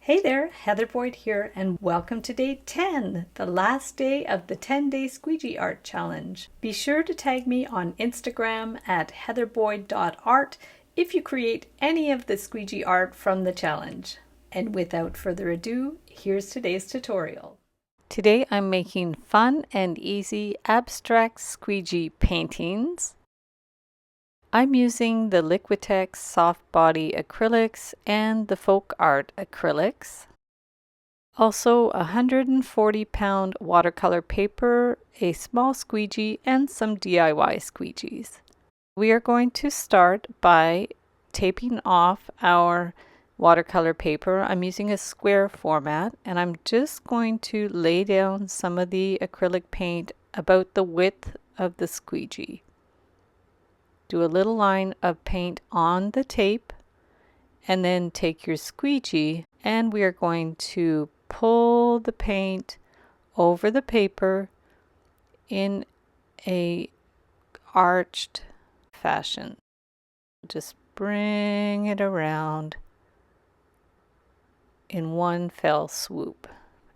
Hey there, Heather Boyd here, and welcome to day 10, the last day of the 10-day Squeegee Art Challenge. Be sure to tag me on Instagram at heatherboyd.art if you create any of the squeegee art from the challenge. And without further ado, here's today's tutorial. Today I'm making fun and easy abstract squeegee paintings. I'm using the Liquitex soft body acrylics and the folk art acrylics. Also 140-pound watercolor paper, a small squeegee, and some DIY squeegees. We are going to start by taping off our watercolor paper. I'm using a square format, and I'm just going to lay down some of the acrylic paint about the width of the squeegee. Do a little line of paint on the tape, and then take your squeegee, and we are going to pull the paint over the paper in a arched fashion. Just bring it around in one fell swoop.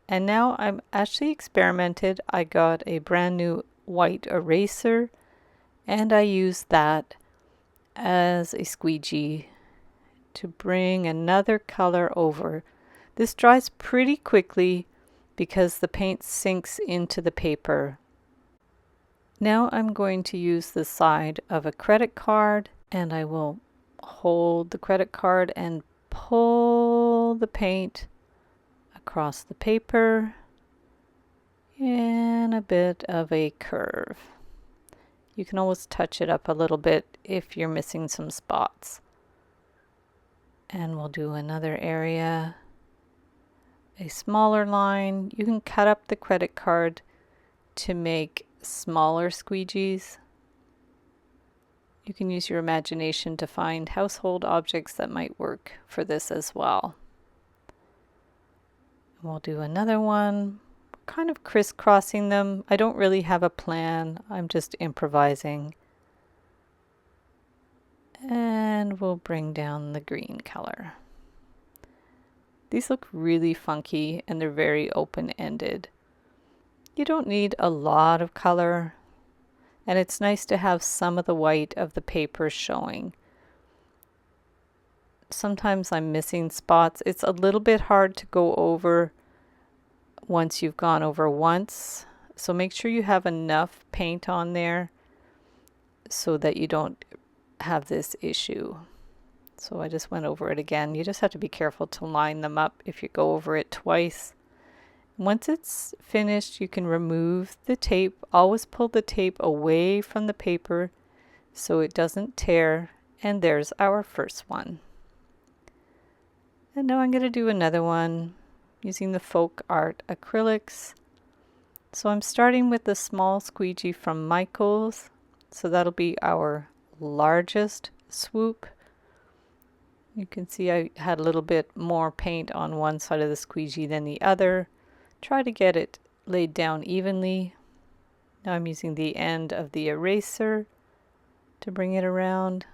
And now I'm actually experimented. I got a brand new white eraser, and I used that as a squeegee to bring another color over. This dries pretty quickly because the paint sinks into the paper. Now I'm going to use the side of a credit card, and I will hold the credit card and pull the paint across the paper in a bit of a curve. You can always touch it up a little bit if you're missing some spots. And we'll do another area, a smaller line. You can cut up the credit card to make smaller squeegees. You can use your imagination to find household objects that might work for this as well. We'll do another one, kind of crisscrossing them. I don't really have a plan, I'm just improvising. And we'll bring down the green color. These look really funky and they're very open-ended. You don't need a lot of color, and it's nice to have some of the white of the paper showing. Sometimes I'm missing spots. It's a little bit hard to go over once you've gone over once, so make sure you have enough paint on there so that you don't have this issue. So I just went over it again. You just have to be careful to line them up if you go over it twice. Once it's finished, you can remove the tape. Always pull the tape away from the paper so it doesn't tear. And there's our first one. And now I'm going to do another one using the folk art acrylics. So I'm starting with the small squeegee from Michaels. So that'll be our largest swoop. You can see I had a little bit more paint on one side of the squeegee than the other. Try to get it laid down evenly. Now I'm using the end of the eraser to bring it around.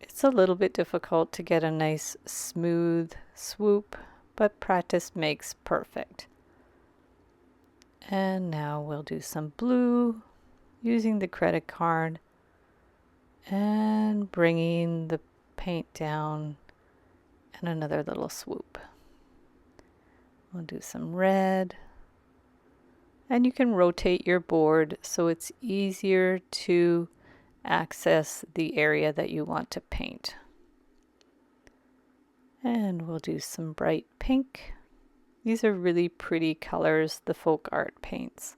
It's a little bit difficult to get a nice smooth swoop, but practice makes perfect. And now we'll do some blue using the credit card and bringing the paint down and another little swoop. We'll do some red, and you can rotate your board so it's easier to access the area that you want to paint. And we'll do some bright pink. These are really pretty colors, the folk art paints.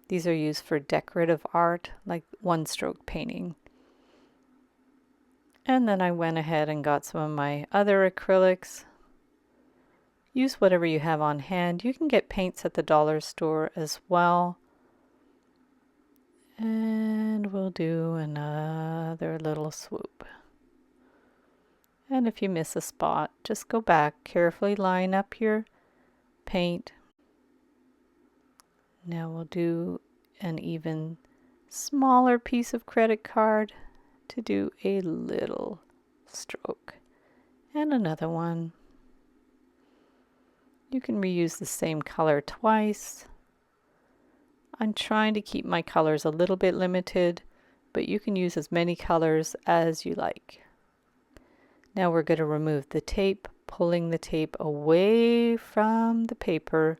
These are used for decorative art, like one-stroke painting. And then I went ahead and got some of my other acrylics. Use whatever you have on hand. You can get paints at the dollar store as well. And we'll do another little swoop. And if you miss a spot, just go back, carefully line up your paint. Now we'll do an even smaller piece of credit card to do a little stroke. And another one. You can reuse the same color twice. I'm trying to keep my colors a little bit limited, but you can use as many colors as you like. Now we're going to remove the tape, pulling the tape away from the paper.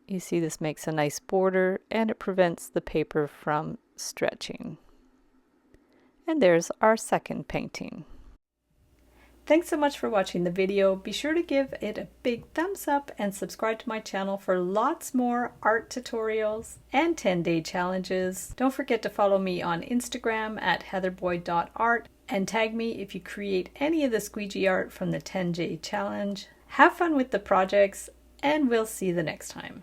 You see this makes a nice border and it prevents the paper from stretching. And there's our second painting. Thanks so much for watching the video. Be sure to give it a big thumbs up and subscribe to my channel for lots more art tutorials and 10-day challenges. Don't forget to follow me on Instagram at heatherboyd.art and tag me if you create any of the squeegee art from the 10-day challenge. Have fun with the projects and we'll see you the next time.